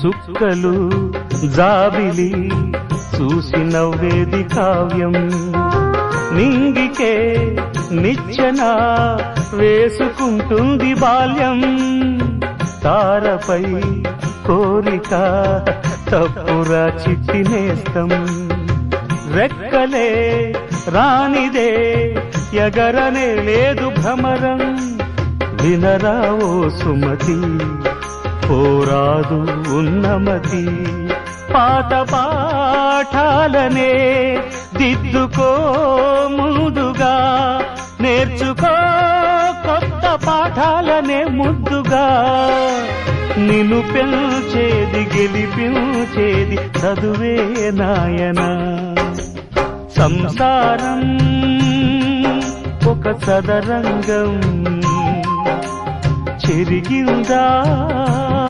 చుక్కలు జాబిలి చూసి నవ్వేది కావ్యం నింగికే నిచ్చెన వేసుకుంటుంది బాల్యం తారపై కోరిక తప్పురా చిట్టి నేస్తం రెక్కలే రానిదే ఎగరనే లేదు భ్రమరం వినరా ఓ సుమతి పోరాదు ఉన్నమతి పాత పాఠాలనే దిద్దుకో ముందుగా నేర్చుకో కొత్త పాఠాలనే ముద్దుగా నిన్ను పెంచేది గెలిపించేది చదువే నాయనా సంసారం ఒక చదరంగం చెరిగిందా